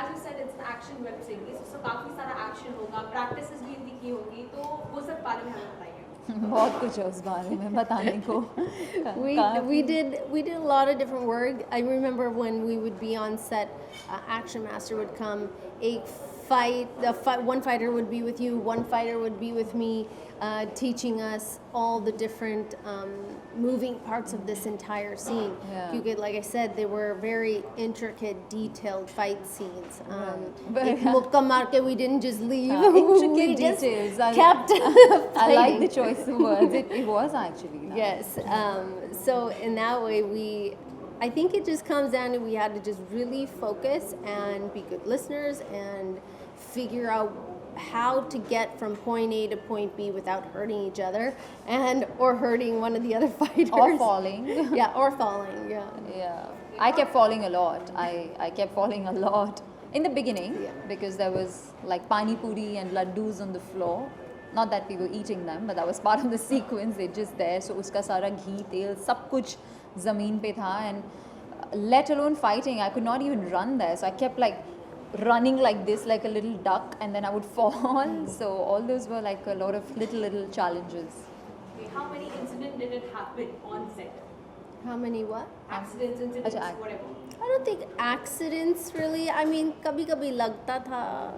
as you said, it's an action web series, so काफी सारा action होगा, practices भी इनकी की होगी, तो वो सब बारे में हमें बताइए. बहुत कुछ है उस बारे में बताने को. We did a lot of different work. I remember when we would be on set, action master would come, one fighter would be with you, one fighter would be with me, teaching us all the different moving parts of this entire scene. Yeah. Because, like I said, they were very intricate, detailed fight scenes. But- Mukka maar ke we didn't just leave. Intricate We just details. kept I like fighting. the choice of words. It was actually nice. Yes. So in that way, I think it just comes down to we had to just really focus and be good listeners and figure out how to get from point A to point B without hurting each other or hurting one of the other fighters. Or falling. Yeah, or falling, yeah. Yeah. I kept falling a lot. I kept falling a lot in the beginning because there was like pani puri and laddus on the floor. Not that we were eating them, but that was part of the sequence. They're just there. So uska sara ghee, tel, sab kuch zameen pe tha, and let alone fighting. I could not even run there. So I kept like running like this, like a little duck, and then I would fall. So all those were like a lot of little challenges. Okay, how many incidents did it happen on set? How many what? Accidents, incidents, Acha, whatever. I don't think accidents really. I mean, kabhi lagta tha.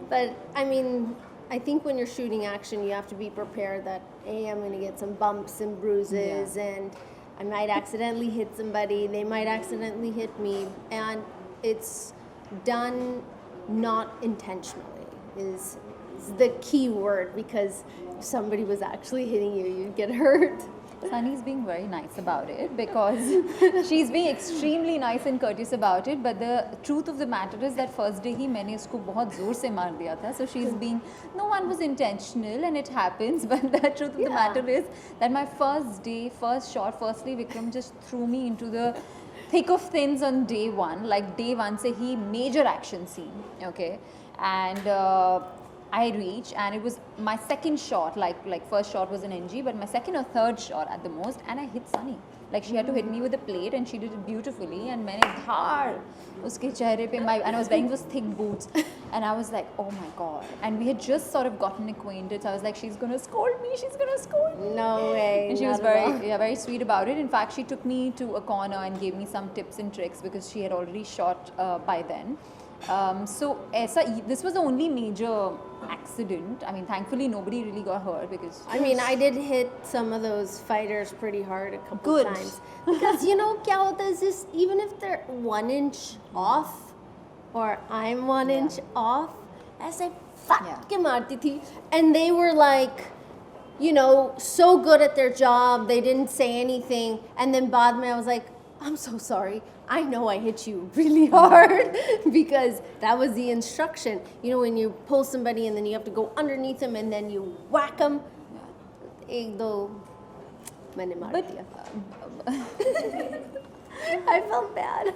But I mean, I think when you're shooting action, you have to be prepared that, hey, I'm going to get some bumps and bruises, and I might accidentally hit somebody, they might accidentally hit me, and it's done not intentionally is the key word, because if somebody was actually hitting you, you'd get hurt. Sunny's being very nice about it because she's being extremely nice and courteous about it. But the truth of the matter is that first day ही मैंने उसको बहुत ज़ोर से मार दिया था. So she's being, no one was intentional and it happens. But the truth of the matter is that my first day, first shot, firstly Vikram just threw me into the thick of things on day one. Like day one से ही major action scene, okay, and I reached, and it was my second shot. Like first shot was an NG, but my second or third shot at the most, and I hit Sunny. Like she had to hit me with a plate, and she did it beautifully. And मैंने धार उसके चेहरे पे and I was wearing those thick boots, and I was like, oh my god. And we had just sort of gotten acquainted. So I was like, she's gonna scold me. She's gonna scold me. No way. And she was not at all. very sweet about it. In fact, she took me to a corner and gave me some tips and tricks because she had already shot by then. So this was the only major accident. I mean, thankfully nobody really got hurt because I mean, I did hit some of those fighters pretty hard a couple Good. times. Because you know, kya hota is this, even if they're 1 inch off or I'm 1 inch off, ऐसे फट के मारती थी. And they were like, you know, so good at their job, they didn't say anything. And then बाद में I was like, I'm so sorry. I know I hit you really hard because that was the instruction. You know, when you pull somebody and then you have to go underneath them and then you whack them. एक दो मैंने मार दिया. I felt bad.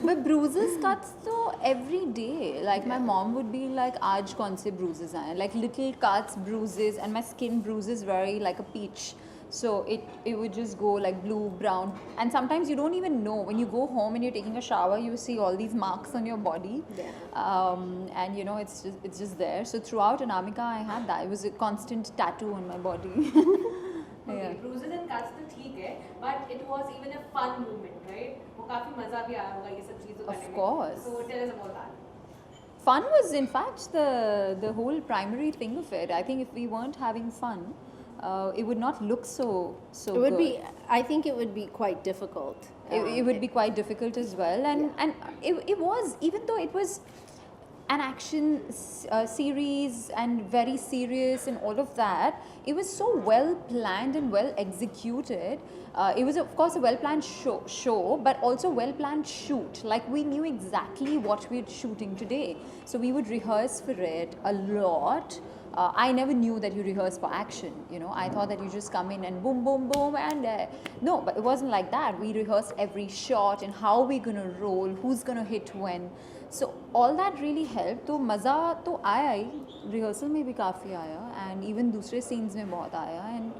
But bruises, cuts though every day. Like my mom would be like, "Aaj kaun se bruises aaye?" Like little cuts, bruises, and my skin bruises very like a peach. So it would just go like blue, brown, and sometimes you don't even know. When you go home and you're taking a shower, you see all these marks on your body, and you know it's just there. So throughout Anamika, I had that. It was a constant tattoo on my body. Okay, bruises and cuts तो ठीक है, but it was even a fun moment, right? वो काफी मजा भी आया होगा ये सब चीजों करने में. Of course. So tell us about that. Fun was in fact the whole primary thing of it. I think if we weren't having fun, it would not look so It would good. be, I think it would be quite difficult. It would be quite difficult as well, and it was, even though it was an action series and very serious and all of that, it was so well planned and well executed. It was of course a well planned show, but also well planned shoot. Like we knew exactly what we were shooting today, so we would rehearse for it a lot. I never knew that you rehearse for action, you know. I thought that you just come in and boom, boom, boom, and no, but it wasn't like that. We rehearsed every shot and how we're gonna roll, who's gonna hit when. So all that really helped. तो मज़ा तो आया ही, rehearsal में भी काफ़ी आया, and even दूसरे scenes में बहुत आया, and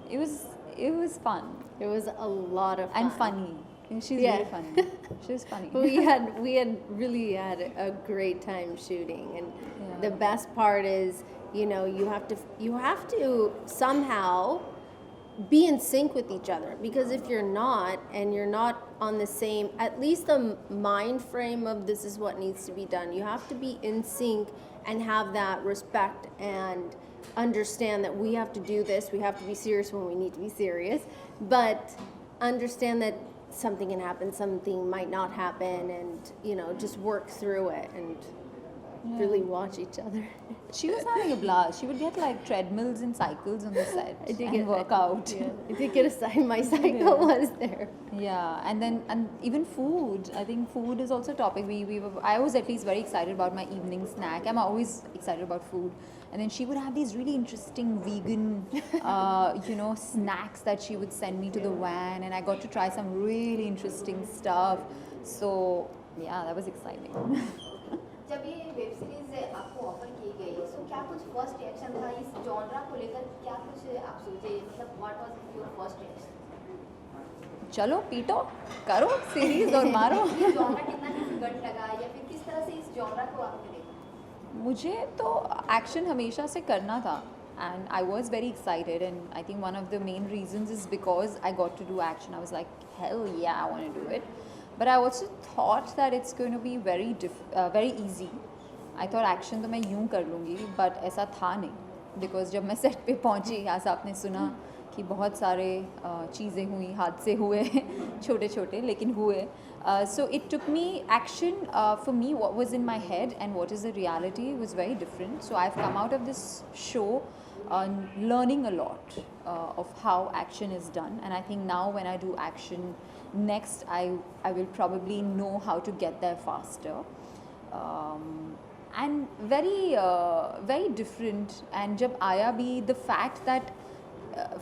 it was fun. It was a lot of fun. And funny. She's Yeah. really funny. She's funny. we had really had a great time shooting, and Yeah. the best part is, you know, you have to somehow be in sync with each other, because if you're not, and you're not on the same, at least the mind frame of this is what needs to be done, you have to be in sync and have that respect and understand that we have to do this, we have to be serious when we need to be serious, but understand that something can happen, something might not happen, and, you know, just work through it and really watch each other. She was having a blast. She would get like treadmills and cycles on the set and work out. Yeah, I did get a sign. My cycle was there. Yeah, and even food. I think food is also a topic. I was at least very excited about my evening snack. I'm always excited about food. And then she would have these really interesting vegan, snacks that she would send me to the van, and I got to try some really interesting stuff. So yeah, that was exciting. जब ये web series आपको offer की गई, सो क्या कुछ first reaction था इस genre को लेकर, क्या कुछ आप सोचे, मतलब what was your first reaction? चलो पीटो, करो सीरीज और मारो. ये जॉनरा कितना डिफिकल्ट लगा, या फिर किस तरह से इस जॉनरा को आपने देखा? मुझे तो एक्शन हमेशा से करना था, and I was very excited, and I think one of the main reasons is because I got to do action. I was like, hell yeah, I want to do it. But I also thought that it's going to be very easy. I thought action तो मैं यूं कर लूँगी, but ऐसा था नहीं, because जब मैं सेट पे पहुँची, आज आपने सुना कि बहुत सारे चीज़ें हुई, हादसे हुए, छोटे छोटे लेकिन हुए. So it took me action. For me, what was in my head and what is the reality was very different. So I've come out of this show learning a lot of how action is done, and I think now when I do action next, I will probably know how to get there faster. And very different. And jab aaya bhi, the fact that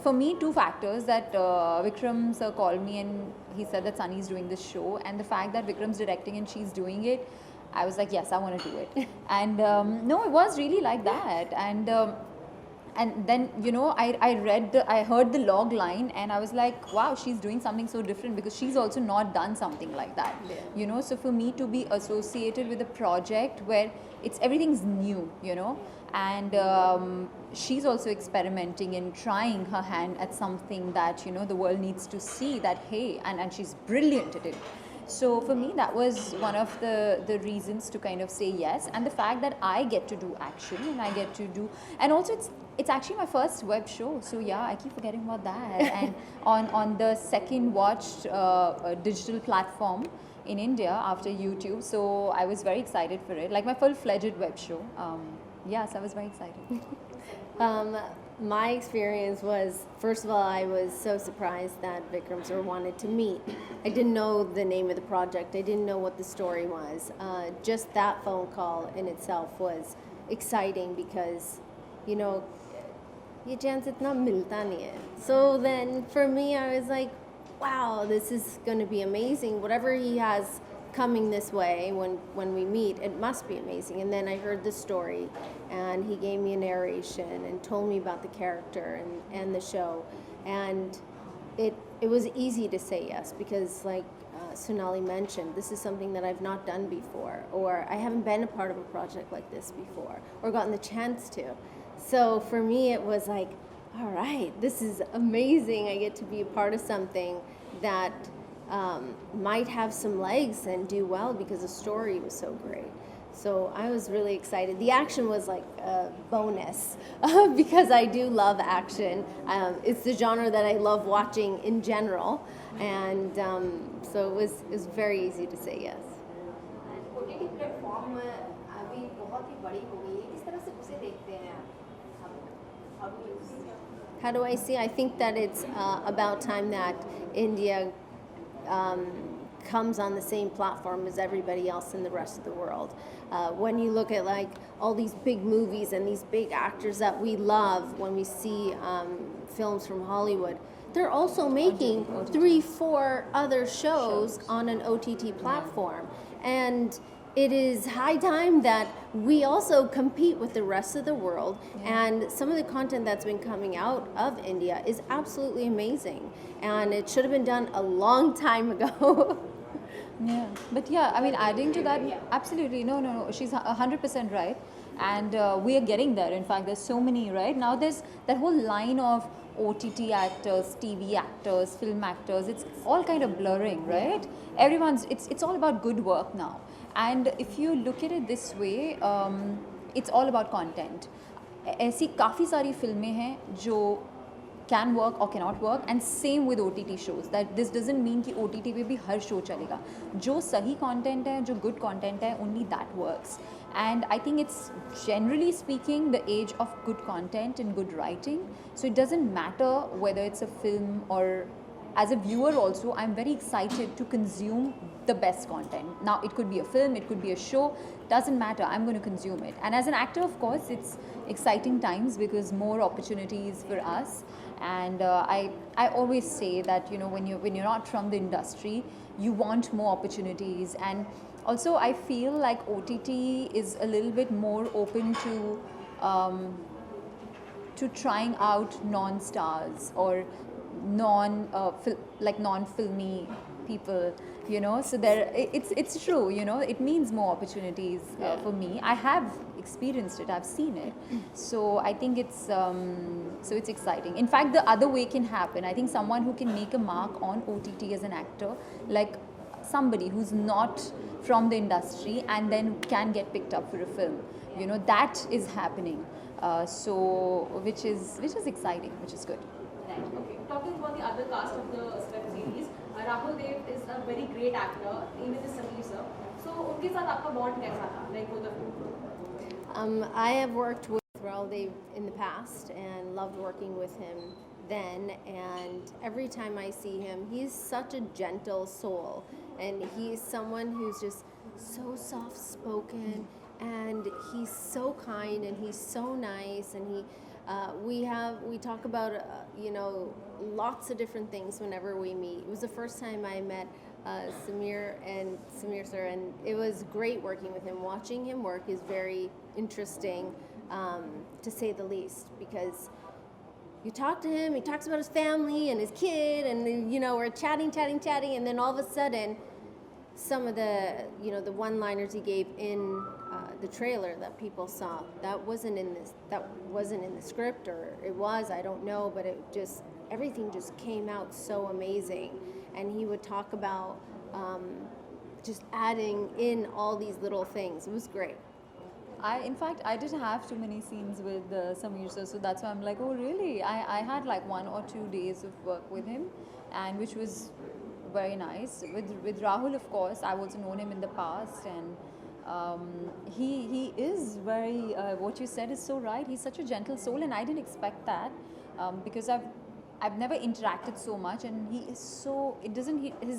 for me, two factors, that Vikram sir called me and he said that Sunny is doing this show, and the fact that Vikram's directing and she's doing it, I was like, yes, I want to do it. And no, it was really like that. And then, you know, I heard the log line, and I was like, wow, she's doing something so different, because she's also not done something like that. Yeah. You know, so for me to be associated with a project where everything's new, you know, and she's also experimenting and trying her hand at something that, you know, the world needs to see that, hey, and she's brilliant at it. So for me, that was one of the reasons to kind of say yes. And the fact that I get to do action, and I get to do, and also it's actually my first web show. So yeah, I keep forgetting about that. And on the second watched digital platform in India after YouTube. So I was very excited for it, like my full-fledged web show. Yes, I was very excited. My experience was, first of all, I was so surprised that Vikram sir wanted to meet. I didn't know the name of the project. I didn't know what the story was. Just that phone call in itself was exciting, because, you know, ye chance itna milta nahi hai. So then for me, I was like, wow, this is going to be amazing. Whatever he has coming this way when we meet, it must be amazing. And then I heard the story, and he gave me a narration and told me about the character and the show, and it was easy to say yes, because like Sonnalli mentioned, this is something that I've not done before, or I haven't been a part of a project like this before, or gotten the chance to. So for me, it was like, all right, this is amazing. I get to be a part of something that might have some legs and do well, because the story was so great. So I was really excited. The action was like a bonus because I do love action. It's the genre that I love watching in general, and so it was very easy to say yes. OTT platform अभी बहुत ही बड़ी हो गई है, किस तरह से उसे देखते हैं आप? How do you see it? How do I see? I think that it's about time that India comes on the same platform as everybody else in the rest of the world. When you look at like all these big movies and these big actors that we love, when we see films from Hollywood, they're also making 3-4 other shows on an OTT platform. And it is high time that we also compete with the rest of the world. And some of the content that's been coming out of India is absolutely amazing. And it should have been done a long time ago. Yeah, but yeah, I mean, adding to that, absolutely, no, she's 100% right, and we are getting there. In fact, there's so many, right? Now there's that whole line of OTT actors, TV actors, film actors. It's all kind of blurring, right? It's all about good work now, and if you look at it this way, it's all about content. ऐसी काफ़ी सारी फिल्में हैं जो can work or cannot work, and same with OTT shows. That this doesn't mean कि OTT पे भी हर show चलेगा. जो सही content है, जो good content है, only that works. And I think it's generally speaking the age of good content and good writing. So it doesn't matter whether it's a film or as a viewer also, I'm very excited to consume the best content. Now it could be a film, it could be a show, doesn't matter, I'm going to consume it. And as an actor, of course, it's exciting times because more opportunities for us. And I always say that, you know, when you're not from the industry, you want more opportunities. And also I feel like OTT is a little bit more open to trying out non-stars or non-filmy people, you know. So it's true, you know, it means more opportunities for me. I have experienced it, I've seen it, so I think it's exciting. In fact, the other way can happen. I think someone who can make a mark on OTT as an actor, like somebody who's not from the industry and then can get picked up for a film, you know, that is happening. So which is exciting, which is good. Right. Okay. Talking about the other cast of the web series, Rahul Dev is a very great actor, even with Sameer sir. So उनके साथ आपका bond कैसा था? Like both of you. I have worked with Rahul Dev in the past and loved working with him then. And every time I see him, he's such a gentle soul, and he's someone who's just so soft-spoken, and he's so kind, and he's so nice, and we talk about you know, lots of different things whenever we meet. It was the first time I met Sameer sir, and it was great working with him. Watching him work is very interesting, to say the least, because you talk to him, he talks about his family and his kid, and you know, we're chatting, and then all of a sudden, some of the, you know, the one-liners he gave in the trailer that people saw, that wasn't in the script, or it was, I don't know, but it just, everything just came out so amazing. And he would talk about just adding in all these little things. It was great. In fact, I didn't have too many scenes with Sameer sir, so that's why I'm like, oh really? I had like 1 or 2 days of work with him, and which was very nice. With Rahul, of course, I've also known him in the past, and he is very, what you said is so right. He's such a gentle soul, and I didn't expect that, because I've never interacted so much, and he is so, his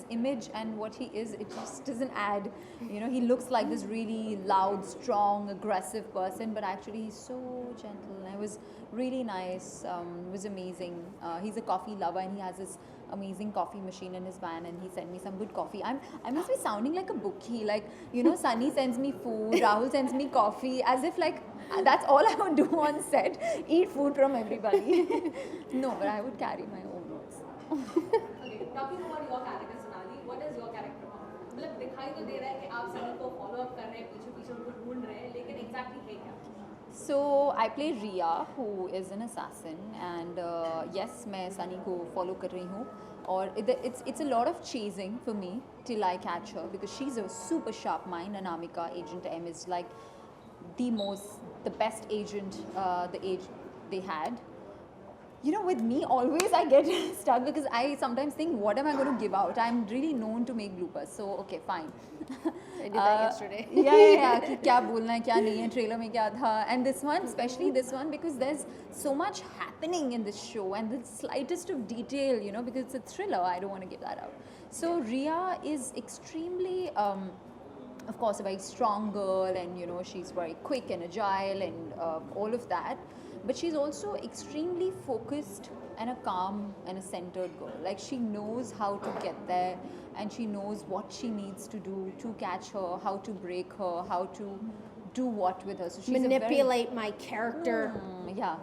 image and what he is, it just doesn't add, you know. He looks like this really loud, strong, aggressive person, but actually he's so gentle, and it was really nice. It was amazing. He's a coffee lover, and he has this amazing coffee machine in his van, and he sent me some good coffee. I must be sounding like a bookie, like, you know, Sunny sends me food, Rahul sends me coffee, as if like that's all I would do on set, eat food from everybody. No, but I would carry my own notes. Okay, talking about your character, Sonnalli, what is your character about? मतलब दिखाई तो दे रहा है कि आप सनी को follow up कर रहे हैं, पीछे उनको ढूंढ रहे हैं, लेकिन exactly है क्या? So I play Riya, who is an assassin, and yes, मैं Sunny को follow कर रही हूँ, और it's a lot of chasing for me till I catch her, because she's a super sharp mind. Anamika, Agent M, is like the best agent the age they had. You know, with me, always I get stuck because I sometimes think, what am I going to give out? I'm really known to make bloopers, so okay, fine. I did that yesterday. Yeah. कि क्या बोलना है, क्या नहीं है, trailer में क्या था, and this one, especially this one, because there's so much happening in this show, and the slightest of detail, you know, because it's a thriller, I don't want to give that out. So Riya is extremely, of course, a very strong girl, and you know, she's very quick and agile, and all of that. But she's also extremely focused and a calm and a centered girl. Like she knows how to get there, and she knows what she needs to do to catch her, how to break her, how to do what with her. So she's manipulate my character. yeah.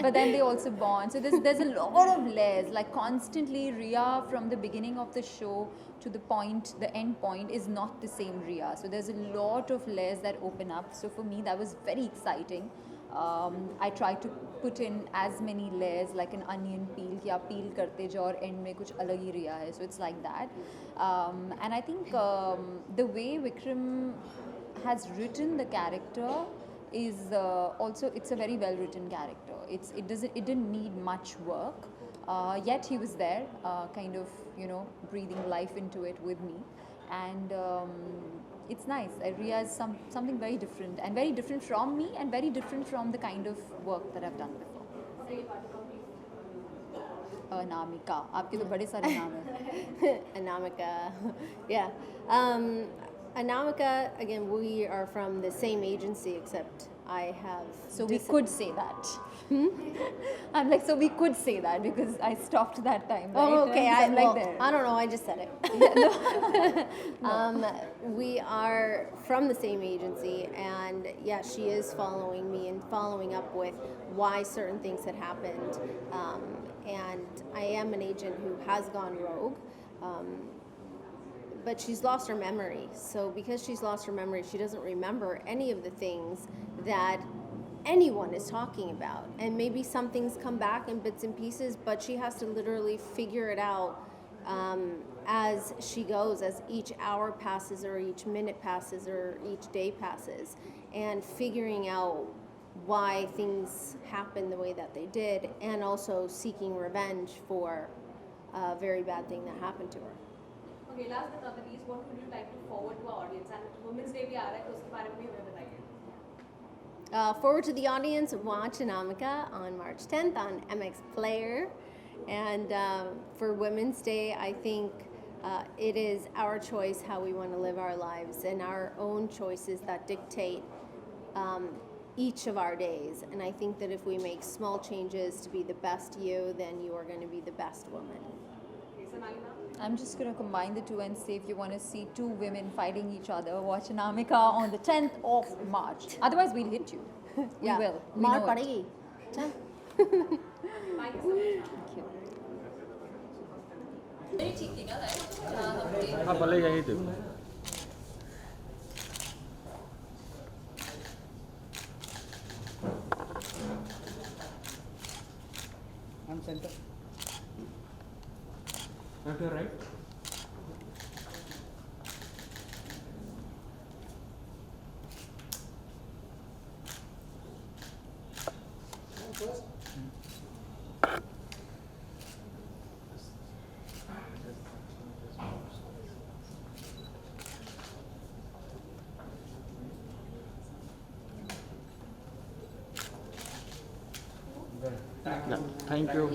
But then they also bond. So there's a lot of layers. Like constantly, Ria from the beginning of the show to the end point is not the same Ria. So there's a lot of layers that open up. So for me, that was very exciting. I try to put in as many layers like an onion peel कि आप peel करते जाओ और end में कुछ अलग ही Ria है. So it's like that. And I think the way Vikram has written the character is also, it's a very well written character. It didn't need much work, yet he was there, kind of, you know, breathing life into it with me, and it's nice. Ria is something very different from me, and very different from the kind of work that I've done before. Anamika, आपके तो बड़े सारे नाम हैं. Anamika. Yeah. Anamika, again, we are from the same agency, except I have. So we could say that. I'm like, so we could say that because I stopped that time. Right? Oh, okay. I'm well, like there. I don't know. I just said it. We are from the same agency, and yeah, she is following me and following up with why certain things had happened. And I am an agent who has gone rogue. But she's lost her memory. So because she's lost her memory, she doesn't remember any of the things that anyone is talking about. And maybe some things come back in bits and pieces, but she has to literally figure it out as she goes, as each hour passes or each minute passes or each day passes, and figuring out why things happened the way that they did, and also seeking revenge for a very bad thing that happened to her. Okay, last but not the least, what would you like to forward to our audience? And Women's Day भी आ रहा है, तो उसके बारे में भी हमें बताइए. Forward to the audience, watch Anamika on March 10th on MX Player. And for Women's Day, I think it is our choice how we want to live our lives, and our own choices that dictate each of our days. And I think that if we make small changes to be the best you, then you are going to be the best woman. Okay, Sonnalli ma'am. I'm just going to combine the two and say, if you want to see two women fighting each other, watch Anamika on the 10th of March. Otherwise, we'll hit you. We will. We Maar know it. padegi. Thank you so much. Thank you. हाँ भले यही थे. I'm center. Left or right? Yeah, thank you.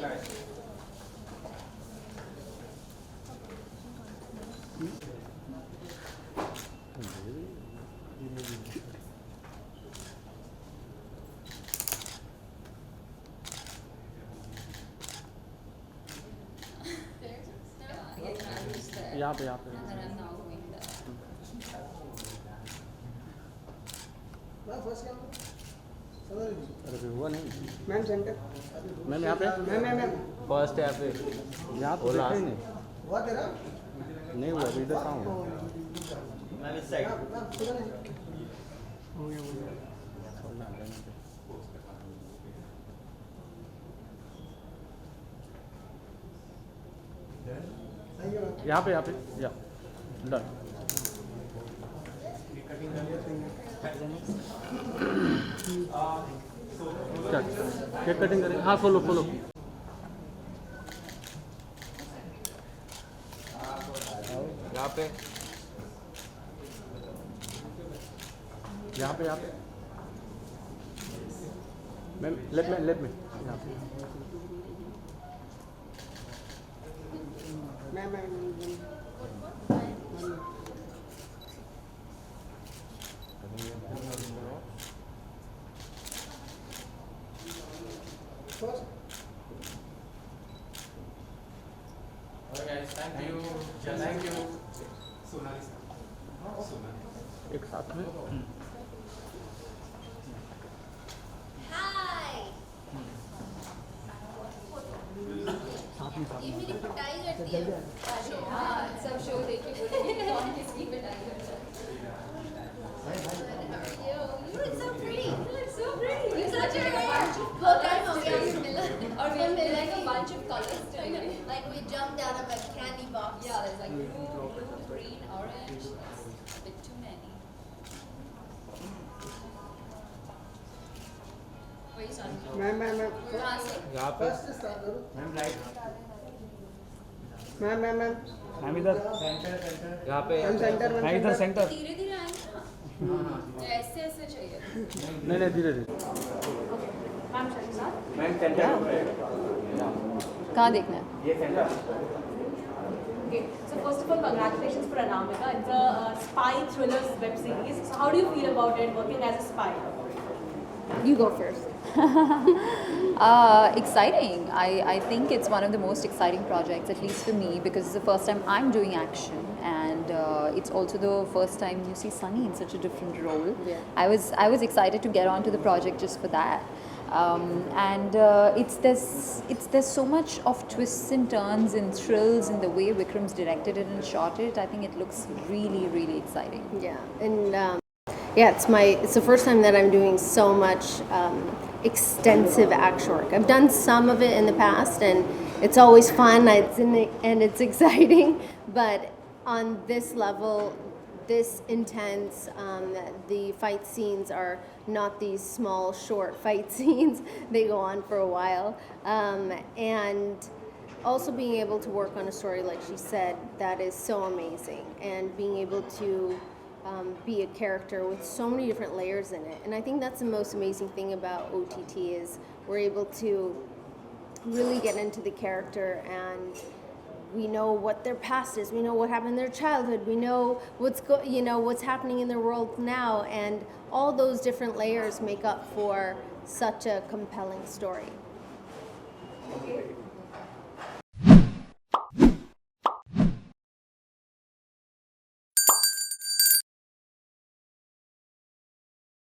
यहाँ पे अरे हुआ नहीं ma'am centre ma'am यहाँ पे मैम फर्स्ट यहाँ पे यहाँ तो देखा ही नहीं हुआ तेरा नहीं हुआ अभी इधर कहाँ हुआ मैम इस साइड यहाँ पे या डन क्या केक कटिंग करें हाँ फॉलो यहाँ पे मैम लेट मी यहाँ पे एक साथ में Hi. साथ में ये मेरी पिटाई करती है. सब शो देखे बोलेंगे कौन किसकी पिटाई करता है. How are you? You look so pretty. You look so pretty. You're such a bunch of colors colors together. or we have like a bunch of colors together. Like we jumped out of a candy box. Yeah, there's like blue, green, orange. A bit too many. Where you starting? Ma'am कहाँ से? यहाँ पे ma'am right ma'am ma'am इधर centre यहाँ पे मैं इधर centre धीरे धीरे आएंगे ना. ऐसे ऐसे चाहिए. नहीं धीरे धीरे मैम शर्मिला. मैम सेंटर कहाँ देखना है? ये centre Okay, so first of all, congratulations for Anamika. It's a spy thriller web series. So how do you feel about it, working as a spy? You go first. Exciting. I think it's one of the most exciting projects, at least for me, because it's the first time I'm doing action, and it's also the first time you see Sunny in such a different role. Yeah. I was excited to get onto the project just for that. And there's so much of twists and turns and thrills in the way Vikram's directed it and shot it. I think it looks really, really exciting. Yeah, and yeah, it's the first time that I'm doing so much extensive action work. I've done some of it in the past, and it's always fun. And it's exciting, but on this level, this intense, the fight scenes are not these small, short fight scenes. They go on for a while, and also being able to work on a story like she said, that is so amazing, and being able to be a character with so many different layers in it. And I think that's the most amazing thing about OTT is we're able to really get into the character, and we know what their past is, we know what happened in their childhood, we know what's happening in their world now, and all those different layers make up for such a compelling story. Okay.